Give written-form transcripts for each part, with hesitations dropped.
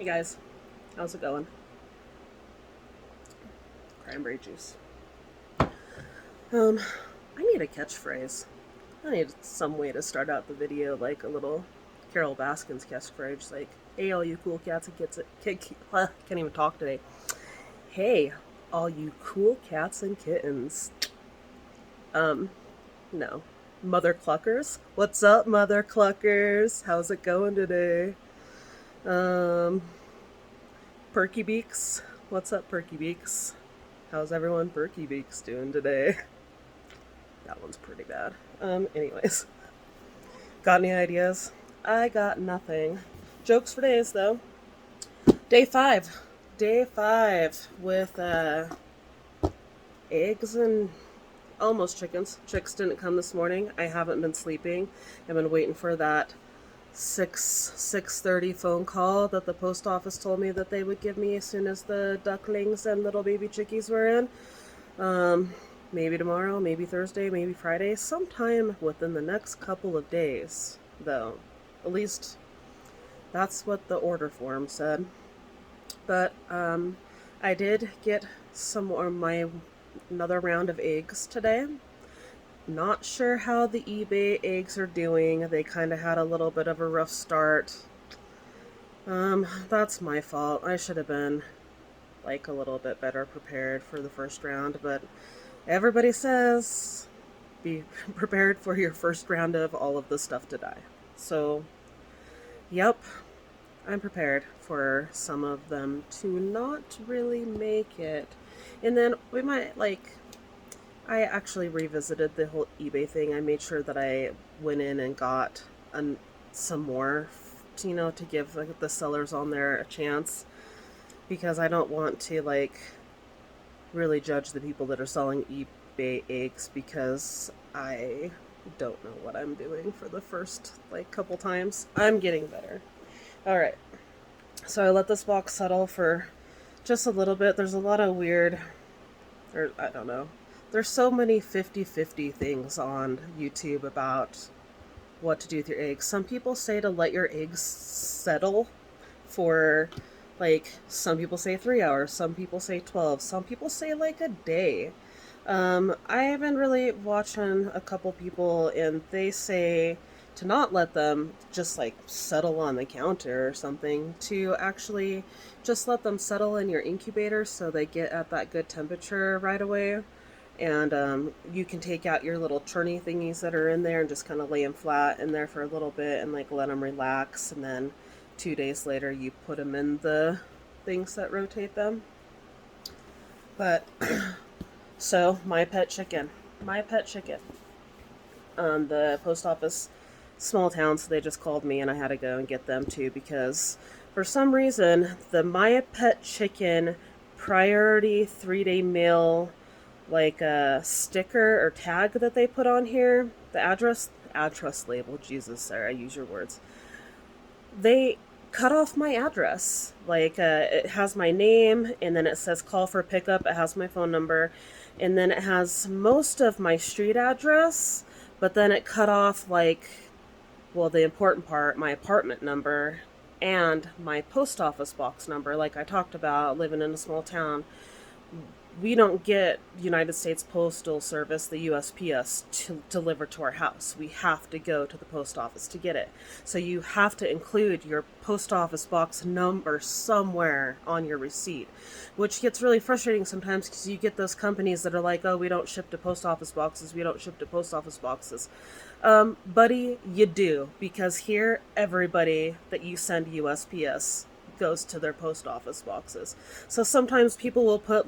Hey guys, how's it going? Cranberry juice. Um, I need a catchphrase. I need some way to start out the video like a little Carol Baskins catchphrase, like "Hey, all you cool cats and kittens." Can't even talk today. Hey, all you cool cats and kittens. Um, no. Mother Cluckers? What's up, Mother Cluckers? How's it going today? Um, Perky Beaks? What's up, Perky Beaks? How's everyone Perky Beaks doing today? That one's pretty bad. Anyways. Got any ideas? I got nothing. Jokes for days, though. Day 5. Day 5 with, eggs and almost chickens. Chicks didn't come this morning. I haven't been sleeping. I've been waiting for that 6:30 phone call that the post office told me that they would give me as soon as the ducklings and little baby chickies were in. Maybe tomorrow, maybe Thursday, maybe Friday, sometime within the next couple of days, though. At least that's what the order form said. But I did get some more another round of eggs today. Not sure how the eBay eggs are doing. They kind of had a little bit of a rough start. That's my fault. I should have been like a little bit better prepared for the first round, but everybody says be prepared for your first round of all of the stuff to die. So, yep, I'm prepared for some of them to not really make it. And then we might, I actually revisited the whole eBay thing. I made sure that I went in and got some more, to give the sellers on there a chance. Because I don't want to, really judge the people that are selling eBay eggs because I don't know what I'm doing for the first, couple times. I'm getting better. Alright. So I let this box settle for just a little bit. There's a lot of weird, or I don't know. There's so many 50-50 things on YouTube about what to do with your eggs. Some people say to let your eggs settle for, some people say 3 hours, some people say 12, some people say a day. I have been really watching a couple people, and they say to not let them just settle on the counter or something, to actually just let them settle in your incubator so they get at that good temperature right away. And you can take out your little churny thingies that are in there and just kind of lay them flat in there for a little bit and let them relax, and then 2 days later you put them in the things that rotate them. But so my pet chicken, the post office, small town, so they just called me and I had to go and get them too, because for some reason the My Pet Chicken priority 3-day mail sticker or tag that they put on here, the address label, Jesus, Sarah, I use your words, they cut off my address. It has my name, and then it says call for pickup. It has my phone number, and then it has most of my street address, but then it cut off the important part, my apartment number and my post office box number. Like I talked about, living in a small town, we don't get United States Postal Service, the USPS, to deliver to our house. We have to go to the post office to get it. So you have to include your post office box number somewhere on your receipt, which gets really frustrating sometimes because you get those companies that are like, oh, we don't ship to post office boxes. We don't ship to post office boxes. Buddy, you do, because here, everybody that you send USPS goes to their post office boxes. So sometimes people will put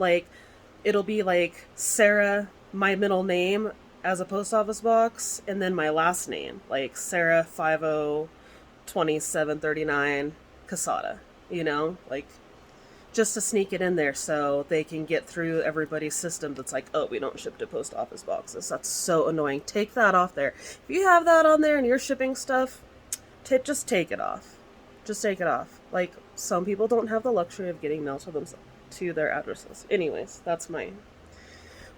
it'll be Sarah, my middle name, as a post office box, and then my last name, Sarah 502739 Casada, just to sneak it in there so they can get through everybody's system that's oh, we don't ship to post office boxes. That's so annoying. Take that off there. If you have that on there and you're shipping stuff, just take it off. Just take it off. Some people don't have the luxury of getting mail to their addresses. Anyways, that's my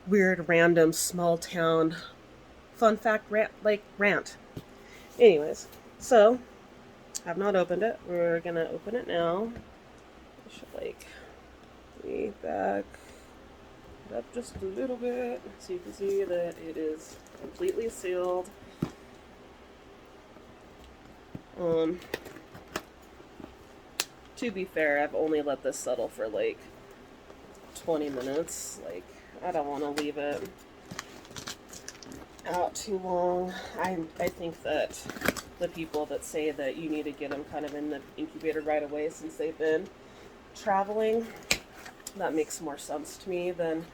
weird, random, small town fun fact rant. Anyways, so I've not opened it. We're gonna open it now. should like me back it up just a little bit so you can see that it is completely sealed. To be fair, I've only let this settle for like 20 minutes. Like, I don't want to leave it out too long. I think that the people that say that you need to get them kind of in the incubator right away since they've been traveling, that makes more sense to me than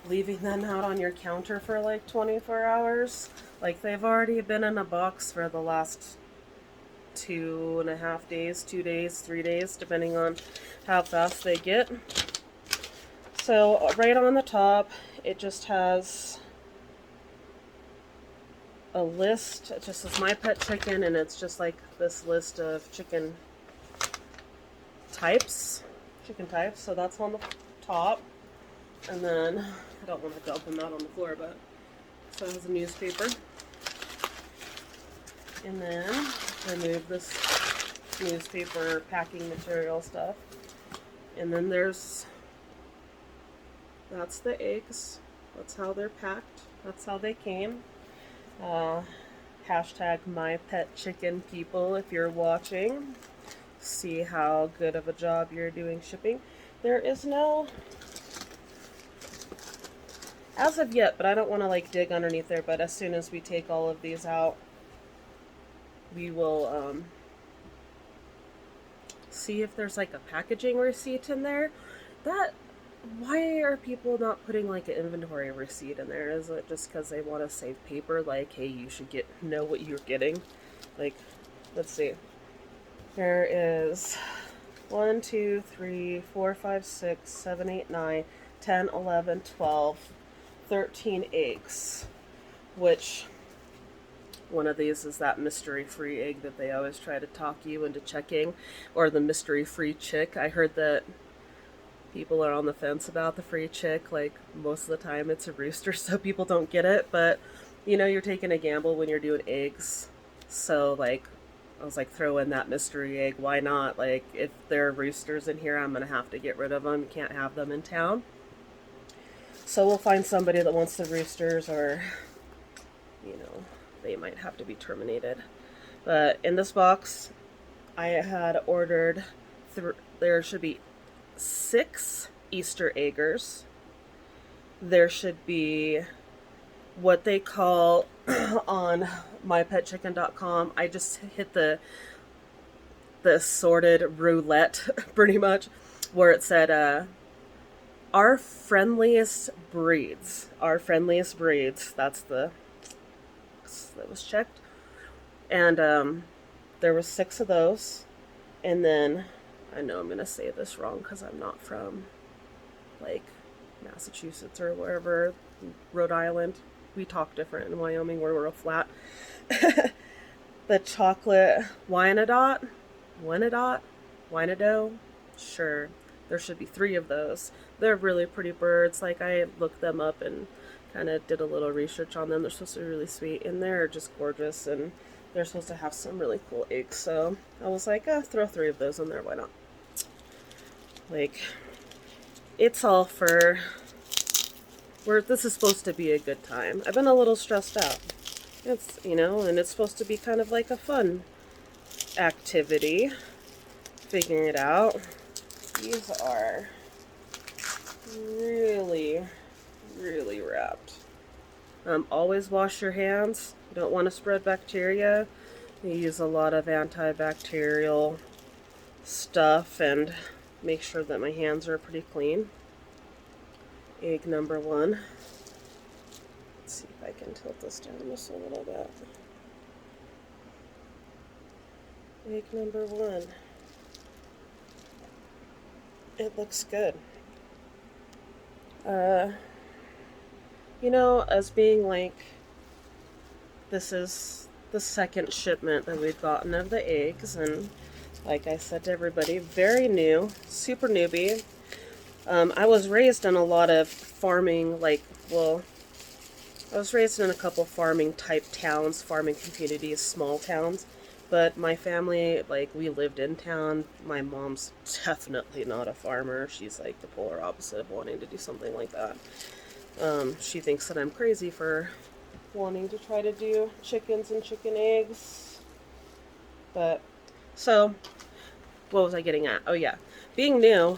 leaving them out on your counter for like 24 hours. Like, they've already been in a box for the last 2.5 days, 2 days, 3 days, depending on how fast they get. So right on the top, it just has a list. It just says My Pet Chicken, and it's just like this list of chicken types. So that's on the top. And then, I don't want to dump them out on the floor, but so it has a newspaper. And then remove this newspaper packing material stuff. And then that's the eggs. That's how they're packed. That's how they came. Hashtag mypetchicken people, if you're watching. See how good of a job you're doing shipping. There is no, as of yet, but I don't want to like dig underneath there, but as soon as we take all of these out, we will see if there's like a packaging receipt in there. Why are people not putting like an inventory receipt in there? Is it just because they want to save paper? Like, hey, you should know what you're getting. Like, let's see. There is 1, 2, 3, 4, 5, 6, 7, 8, 9, 10, 11, 12, 13 eggs. Which one of these is that mystery-free egg that they always try to talk you into checking, or the mystery-free chick. I heard that people are on the fence about the free chick. Like, most of the time it's a rooster, so people don't get it. But, you know, you're taking a gamble when you're doing eggs. So, like, I was like, throw in that mystery egg. Why not? Like, if there are roosters in here, I'm going to have to get rid of them. You can't have them in town. So we'll find somebody that wants the roosters, or, you know, they might have to be terminated. But in this box, I had ordered, there should be 6 Easter eggers. There should be what they call on mypetchicken.com. I just hit the sorted roulette pretty much, where it said our friendliest breeds. That's that was checked. And there was 6 of those. And then, I know I'm going to say this wrong because I'm not from, like, Massachusetts or wherever, Rhode Island. We talk different in Wyoming. We're real flat. The chocolate Wyandotte? Sure. There should be 3 of those. They're really pretty birds. Like, I looked them up and kind of did a little research on them. They're supposed to be really sweet, and they're just gorgeous, and they're supposed to have some really cool eggs. So I was like, throw 3 of those in there. Why not? Like, it's all for this is supposed to be a good time. I've been a little stressed out. It's, you know, and it's supposed to be kind of like a fun activity, figuring it out. These are really, really wrapped. Always wash your hands. You don't want to spread bacteria. You use a lot of antibacterial stuff, and make sure that my hands are pretty clean. Egg number 1. Let's see if I can tilt this down just a little bit. Egg number 1. It looks good. You know, as being like, this is the second shipment that we've gotten of the eggs, and like I said to everybody, very new, super newbie. I was raised in a lot of farming, I was raised in a couple farming type towns, farming communities, small towns, but my family, like, we lived in town. My mom's definitely not a farmer. She's like the polar opposite of wanting to do something like that. She thinks that I'm crazy for wanting to try to do chickens and chicken eggs. But, so, what was I getting at? Oh, yeah. Being new,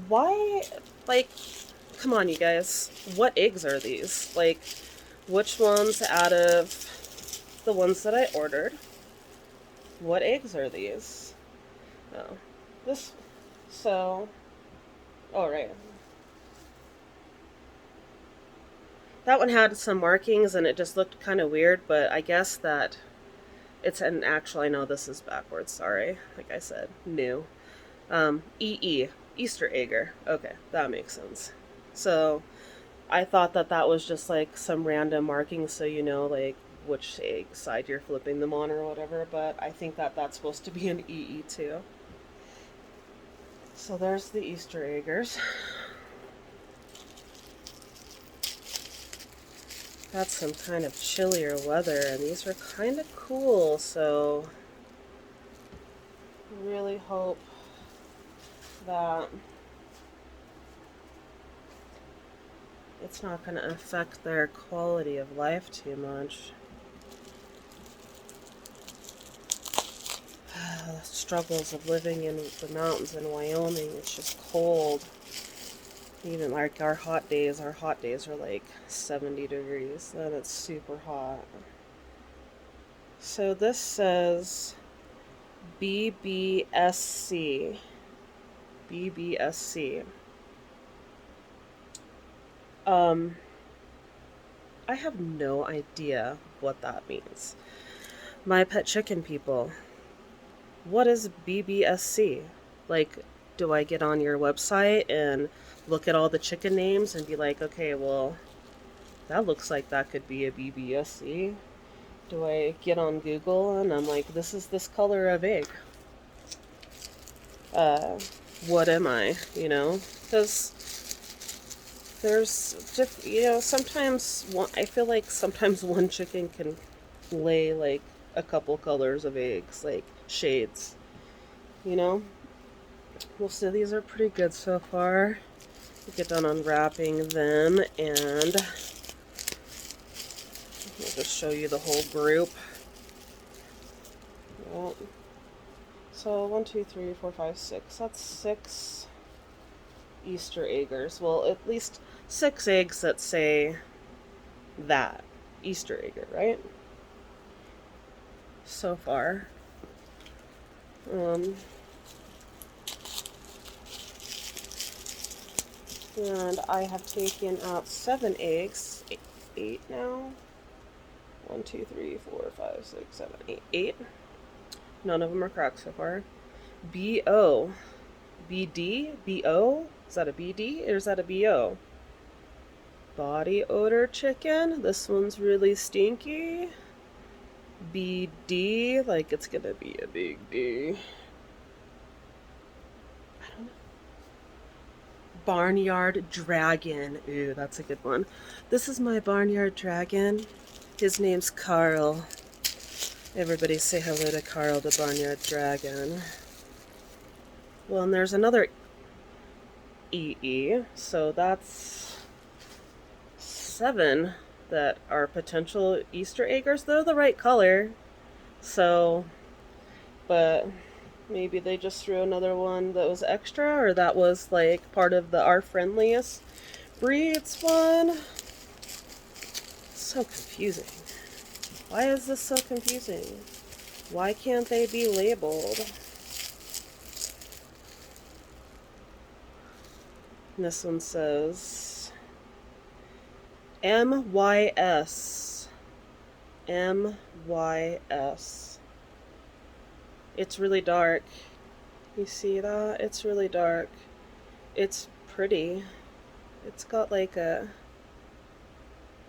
why, like, come on, you guys. What eggs are these? Like, which ones out of the ones that I ordered? What eggs are these? Oh, this, so, oh, right. That one had some markings and it just looked kind of weird, but I guess that it's an actual, I know this is backwards, sorry. Like I said, new. Easter egger. Okay, that makes sense. So, I thought that that was just like some random marking so you know, like, which egg side you're flipping them on or whatever, but I think that that's supposed to be an EE too. So there's the Easter eggers. Got some kind of chillier weather, and these are kind of cool, so really hope that it's not going to affect their quality of life too much. The struggles of living in the mountains in Wyoming, it's just cold. Even like our hot days are like 70 degrees, and it's super hot. So this says BBSC. BBSC. I have no idea what that means. My pet chicken people, what is BBSC? Like, do I get on your website and look at all the chicken names and be like, okay, well, that looks like that could be a BBSC? Do I get on Google and I'm like, this is this color of egg? What am I, you know? Because there's, sometimes I feel like sometimes one chicken can lay like a couple colors of eggs, like shades, you know? Well, so these are pretty good so far. We'll get done unwrapping them, and I'll just show you the whole group. Well, so 1, 2, 3, 4, 5, 6. That's 6 Easter eggers. Well, at least 6 eggs that say that. Easter egger, right? So far. And I have taken out 7 eggs. 8 now. 1, 2, 3, 4, 5, 6, 7, 8. 8. None of them are cracked so far. BO. BD? BO? Is that a BD or is that a BO? Body odor chicken. This one's really stinky. BD, like it's gonna be a big D. I don't know. Barnyard dragon. Ooh, that's a good one. This is my barnyard dragon. His name's Carl. Everybody say hello to Carl the barnyard dragon. Well, and there's another EE, so that's 7 that are potential Easter eggers. They're the right color, so, but maybe they just threw another one that was extra, or that was like part of the our friendliest breeds one. So confusing. Why is this so confusing? Why can't they be labeled? And this one says MYS. MYS. It's really dark. You see that? It's really dark. It's pretty. It's got like a,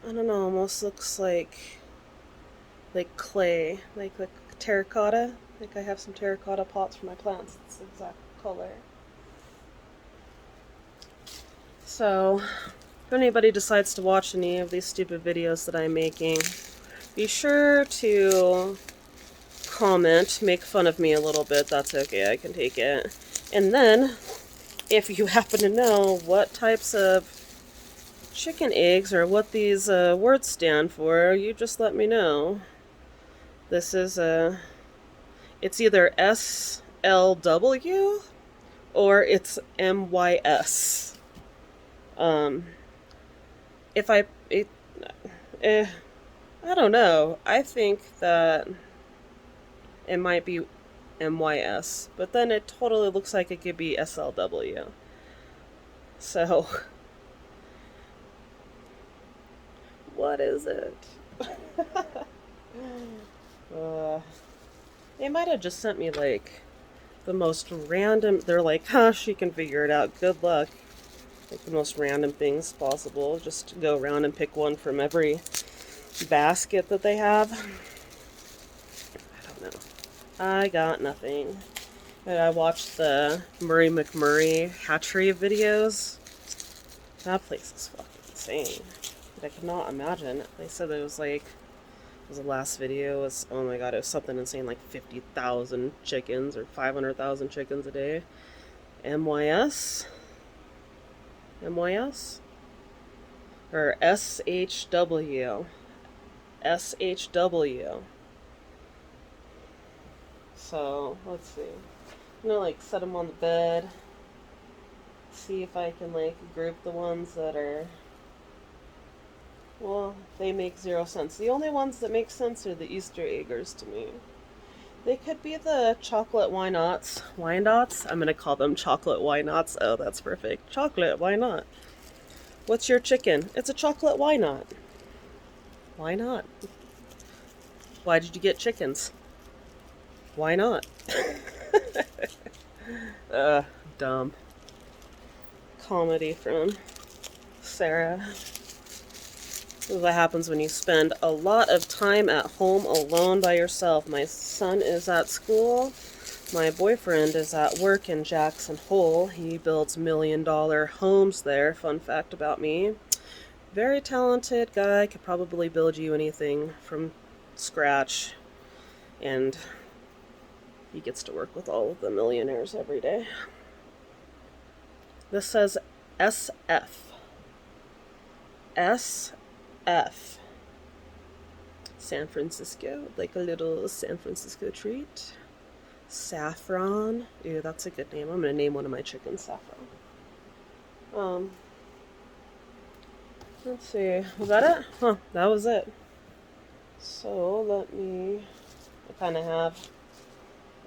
I don't know, almost looks like clay, like terracotta. Like I have some terracotta pots for my plants. It's the exact color. So, if anybody decides to watch any of these stupid videos that I'm making, be sure to comment, make fun of me a little bit. That's okay, I can take it. And then, if you happen to know what types of chicken eggs or what these words stand for, you just let me know. This is it's either SLW or it's MYS. If I I don't know. I think that it might be MYS, but then it totally looks like it could be SLW. So, what is it? They might have just sent me like the most random. They're like, huh, she can figure it out. Good luck. Like the most random things possible. Just go around and pick one from every basket that they have. I don't know. I got nothing. I watched the Murray McMurray hatchery videos. That place is fucking insane. But I could not imagine. They said it was like, the last video was, oh my god, it was something insane, like 50,000 chickens or 500,000 chickens a day. MYS? MYS? Or SHW. SHW. So, let's see. I'm gonna like set them on the bed. See if I can like group the ones that are, well, they make 0 sense. The only ones that make sense are the Easter eggers to me. They could be the chocolate Wyandottes. Wyandottes? I'm gonna call them chocolate Wyandottes. Oh, that's perfect. Chocolate, why not? What's your chicken? It's a chocolate Wyandotte. Why not? Why did you get chickens? Why not? Dumb. Comedy from Sarah. This is what happens when you spend a lot of time at home alone by yourself. My son is at school. My boyfriend is at work in Jackson Hole. He builds $1 million homes there. Fun fact about me. Very talented guy. Could probably build you anything from scratch. And he gets to work with all of the millionaires every day. This says SF. SF. San Francisco. Like a little San Francisco treat. Saffron. Ew, that's a good name. I'm gonna name one of my chickens Saffron. Let's see. Was that it? Huh, that was it. So let me, I kind of have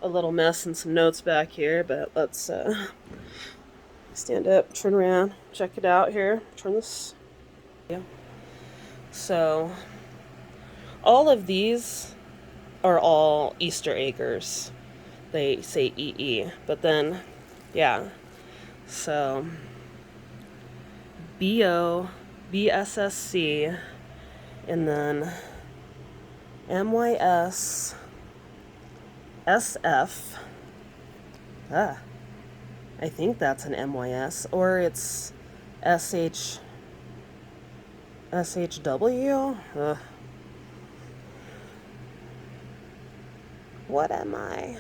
a little mess and some notes back here, but let's stand up, turn around, check it out here. Turn this. Yeah. So all of these are all Easter eggers. They say EE, but then, yeah. So BO, BSSC, and then MYS, SF. I think that's an MYS, or it's SHW. What am I?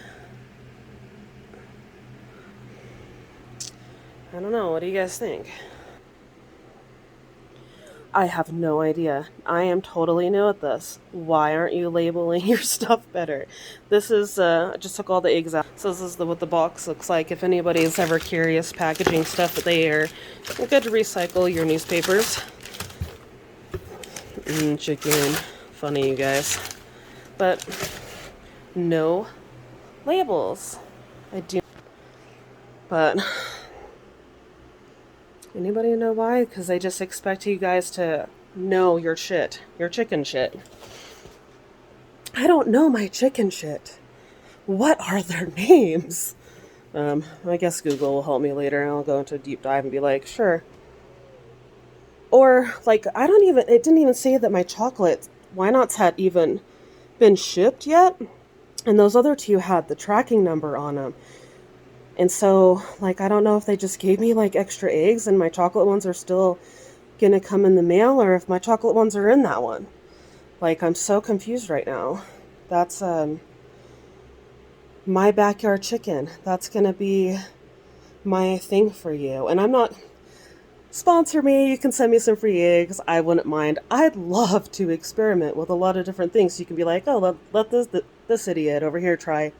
I don't know. What do you guys think? I have no idea. I am totally new at this. Why aren't you labeling your stuff better? This is, I just took all the eggs out. So this is what the box looks like. If anybody is ever curious, packaging stuff, that they are good to recycle your newspapers. Chicken. Funny, you guys. But no labels. I do. But anybody know why? Because they just expect you guys to know your shit. Your chicken shit. I don't know my chicken shit. What are their names? I guess Google will help me later. I'll go into a deep dive and be like, sure. Or, like, it didn't even say that my chocolate Why Nots had even been shipped yet. And those other two had the tracking number on them. And so, like, I don't know if they just gave me, like, extra eggs and my chocolate ones are still gonna come in the mail, or if my chocolate ones are in that one. Like, I'm so confused right now. That's, My backyard chicken. That's going to be my thing for you. And I'm not, sponsor me. You can send me some free eggs. I wouldn't mind. I'd love to experiment with a lot of different things. You can be like, oh, let this idiot over here try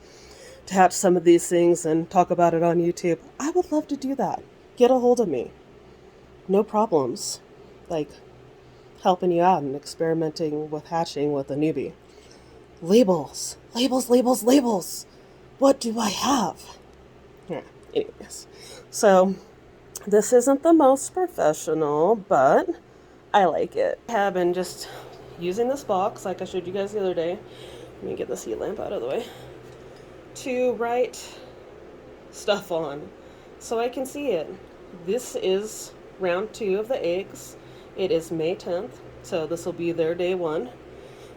to hatch some of these things and talk about it on YouTube. I would love to do that. Get a hold of me. No problems. Like helping you out and experimenting with hatching with a newbie. Labels. Labels, labels, labels. What do I have? Yeah, anyways. So, this isn't the most professional, but I like it. I have been just using this box, like I showed you guys the other day. Let me get this heat lamp out of the way. To write stuff on so I can see it. This is round 2 of the eggs. It is May 10th, so this will be their day 1.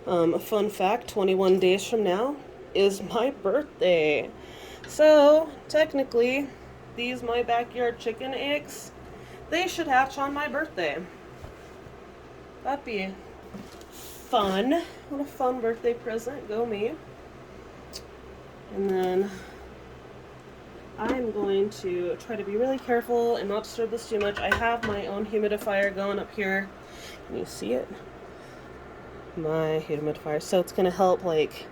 A fun fact, 21 days from now is my birthday. So, technically, these my backyard chicken eggs, they should hatch on my birthday. That'd be fun. What a fun birthday present. Go me. And then I'm going to try to be really careful and not disturb this too much. I have my own humidifier going up here. Can you see it? My humidifier. So it's going to help like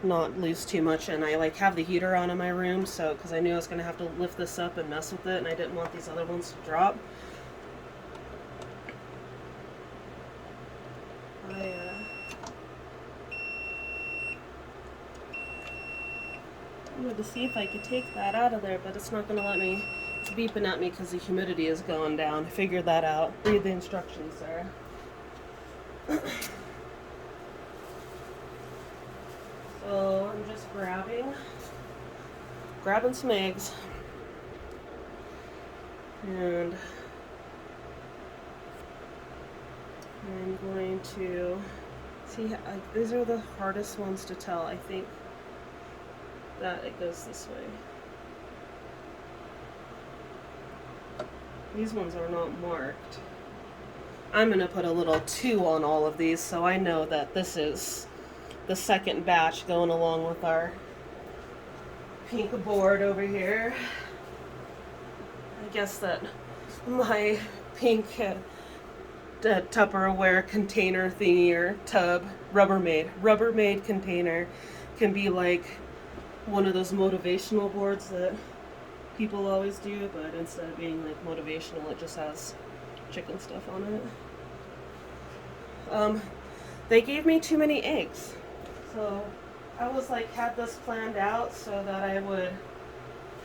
not lose too much, and I like have the heater on in my room, so because I knew I was going to have to lift this up and mess with it, and I didn't want these other ones to drop. I wanted to see if I could take that out of there, but it's not going to let me. It's beeping at me because the humidity is going down. Figured that out. Read the instructions there. So I'm just grabbing some eggs, and I'm going to see, like, these are the hardest ones to tell. I think that it goes this way. These ones are not marked. I'm going to put a little 2 on all of these so I know that this is the second batch going along with our pink board over here. I guess that my pink Tupperware container thingy or tub, Rubbermaid container can be like one of those motivational boards that people always do, but instead of being like motivational, it just has chicken stuff on it. They gave me too many eggs. So I was like, had this planned out so that I would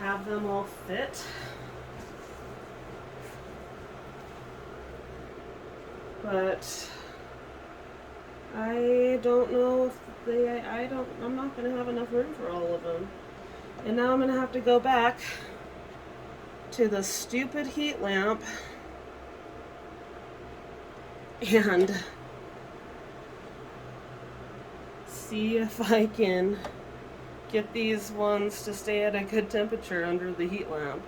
have them all fit. But I don't know if I'm not going to have enough room for all of them. And now I'm going to have to go back to the stupid heat lamp and see if I can get these ones to stay at a good temperature under the heat lamp.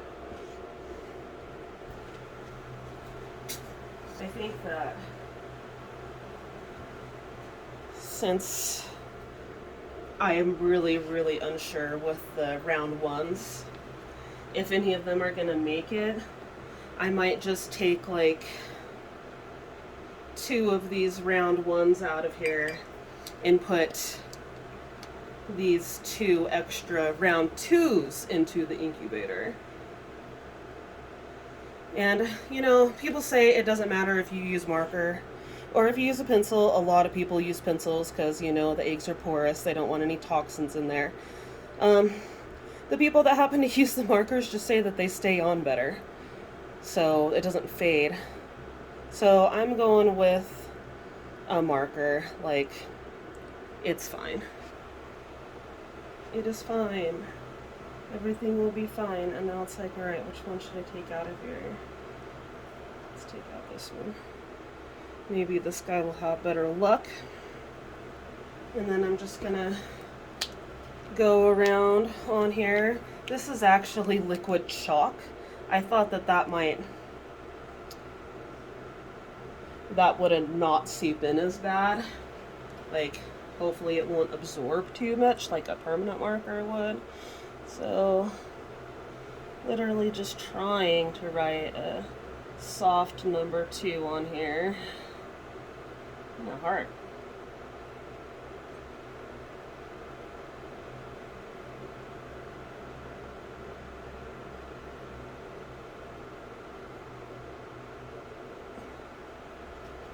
I think that since I am really, really unsure with the round 1s, if any of them are going to make it, I might just take like 2 of these round 1s out of here and put these 2 extra round 2s into the incubator. And, you know, people say it doesn't matter if you use marker or if you use a pencil. A lot of people use pencils because, you know, the eggs are porous. They don't want any toxins in there. The people that happen to use the markers just say that they stay on better, so it doesn't fade. So I'm going with a marker. Like, it's fine. It is fine. Everything will be fine. And now it's like, alright, which one should I take out of here? Let's take out this one. Maybe this guy will have better luck. And then I'm just gonna go around on here. This is actually liquid chalk. I thought that wouldn't not seep in as bad. Like, hopefully it won't absorb too much like a permanent marker would. So literally just trying to write a soft number 2 on here and a heart.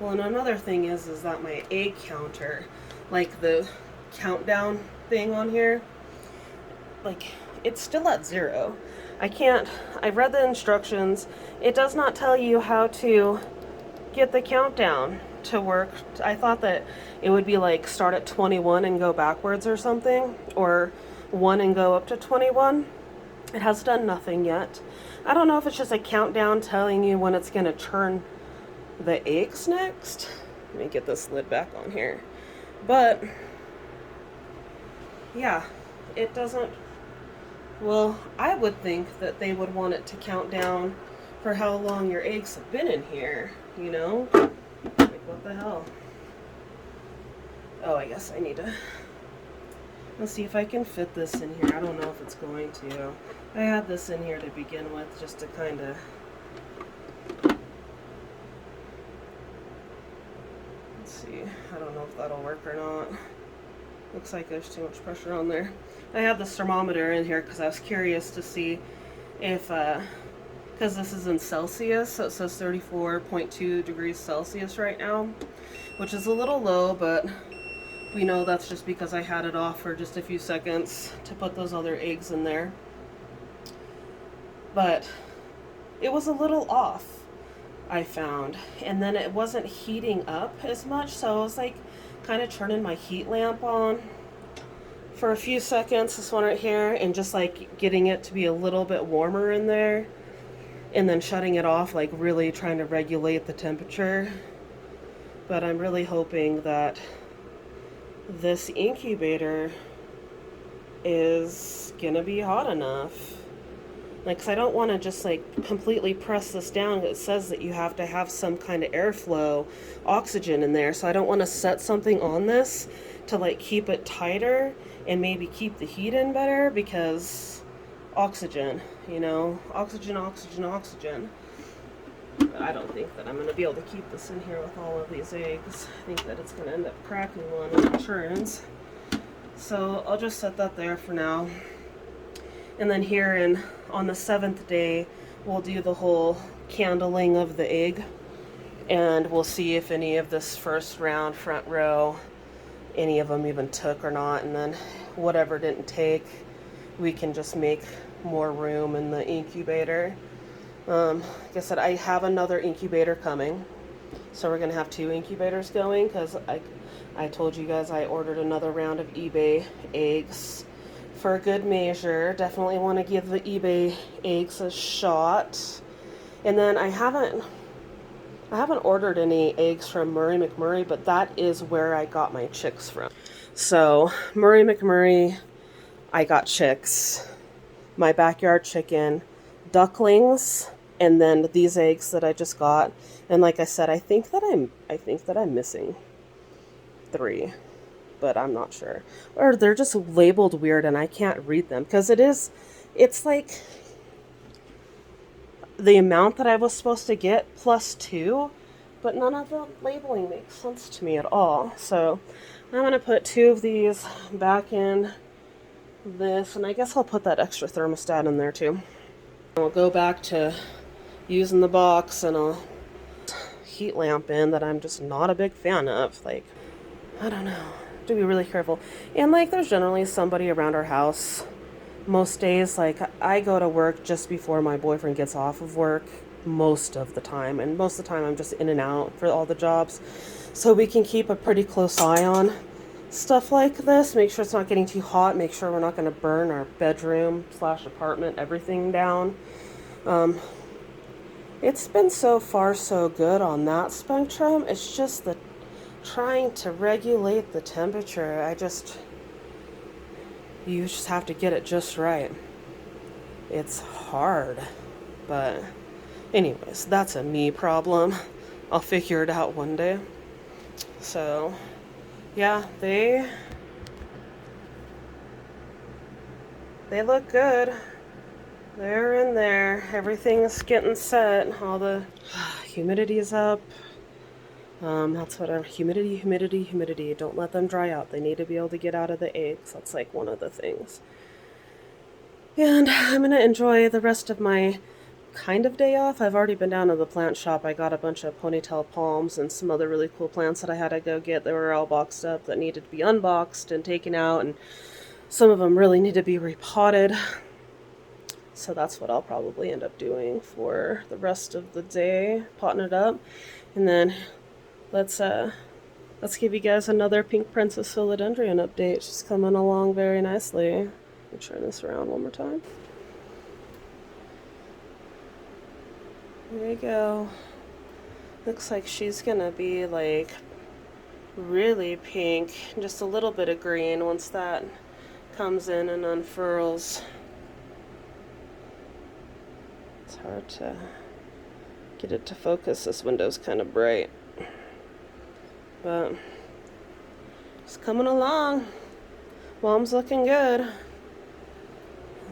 Well, and another thing is that my egg counter, like the countdown thing on here, like it's still at 0. I read the instructions. It does not tell you how to get the countdown to work. I thought that it would be like start at 21 and go backwards or something, or 1 and go up to 21. It has done nothing yet. I don't know if it's just a countdown telling you when it's going to turn the eggs next. Let me get this lid back on here. But yeah, it doesn't. Well, I would think that they would want it to count down for how long your eggs have been in here, you know? Like, what the hell? Oh, I guess I need to. Let's see if I can fit this in here. I don't know if it's going to. I had this in here to begin with just to kind of. Let's see. I don't know if that'll work or not. Looks like there's too much pressure on there. I have this thermometer in here because I was curious to see if, because this is in Celsius, so it says 34.2 degrees Celsius right now, which is a little low, but we know that's just because I had it off for just a few seconds to put those other eggs in there. But it was a little off, I found, and then it wasn't heating up as much, so I was like kind of turning my heat lamp on for a few seconds, this one right here, and just like getting it to be a little bit warmer in there, and then shutting it off, like really trying to regulate the temperature. But I'm really hoping that this incubator is gonna be hot enough. Like, 'cause I don't want to just like completely press this down. It says that you have to have some kind of airflow, oxygen in there, so I don't want to set something on this to like keep it tighter and maybe keep the heat in better, because oxygen, you know, oxygen, oxygen, oxygen. But I don't think that I'm going to be able to keep this in here with all of these eggs. I think that it's going to end up cracking when it turns. So I'll just set that there for now. And then here on the 7th day, we'll do the whole candling of the egg. And we'll see if any of this first round, front row, any of them even took or not. And then whatever didn't take, we can just make more room in the incubator. Like I said, I have another incubator coming. So we're going to have 2 incubators going, because I told you guys I ordered another round of eBay eggs for a good measure. Definitely want to give the eBay eggs a shot. And then I haven't ordered any eggs from Murray McMurray, but that is where I got my chicks from. So Murray McMurray, I got chicks, my backyard chicken, ducklings, and then these eggs that I just got. And like I said, I think that I'm missing 3, but I'm not sure. Or they're just labeled weird and I can't read them, because it's like the amount that I was supposed to get plus 2, but none of the labeling makes sense to me at all. So I'm going to put 2 of these back in this, and I guess I'll put that extra thermostat in there too. I'll go back to using the box and a heat lamp in that I'm just not a big fan of. Like, I don't know. Have to be really careful. And like, there's generally somebody around our house most days. Like, I go to work just before my boyfriend gets off of work most of the time, and most of the time I'm just in and out for all the jobs, so we can keep a pretty close eye on stuff like this, make sure it's not getting too hot, make sure we're not going to burn our bedroom / apartment, everything down. It's been so far so good on that spectrum. It's just the trying to regulate the temperature. You just have to get it just right. It's hard, but anyways, that's a me problem. I'll figure it out one day. So Yeah, they look good. They're in there. Everything's getting set. All the humidity is up. That's what humidity. Don't let them dry out. They need to be able to get out of the eggs. That's like one of the things. And I'm gonna enjoy the rest of my kind of day off. I've already been down to the plant shop. I got a bunch of ponytail palms and some other really cool plants that I had to go get. They were all boxed up that needed to be unboxed and taken out, and some of them really need to be repotted. So that's what I'll probably end up doing for the rest of the day, potting it up. And then let's give you guys another Pink Princess Philodendron update. She's coming along very nicely. Let me turn this around one more time. There you go. Looks like she's gonna be like really pink, just a little bit of green once that comes in and unfurls. It's hard to get it to focus. This window's kind of bright, but it's coming along. Mom's looking good.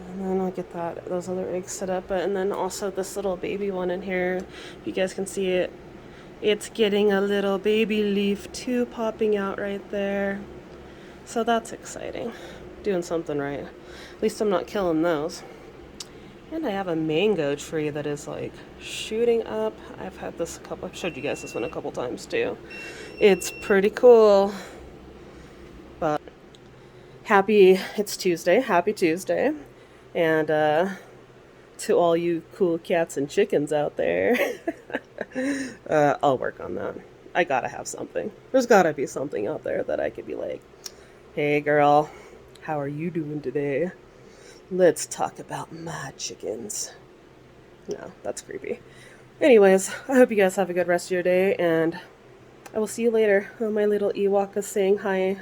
And then I'll get those other eggs set up. And then also this little baby one in here, if you guys can see it, it's getting a little baby leaf too popping out right there. So that's exciting. Doing something right. At least I'm not killing those. And I have a mango tree that is like shooting up. I've had this I've showed you guys this one a couple times too. It's pretty cool. But it's Tuesday. Happy Tuesday. And to all you cool cats and chickens out there, I'll work on that. I gotta have something. There's gotta be something out there that I could be like, hey girl, how are you doing today? Let's talk about my chickens. No, that's creepy. Anyways, I hope you guys have a good rest of your day, and I will see you later. Oh, my little Ewok is saying hi.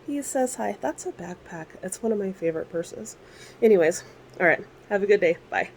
He says hi. That's a backpack. It's one of my favorite purses. Anyways, alright. Have a good day. Bye.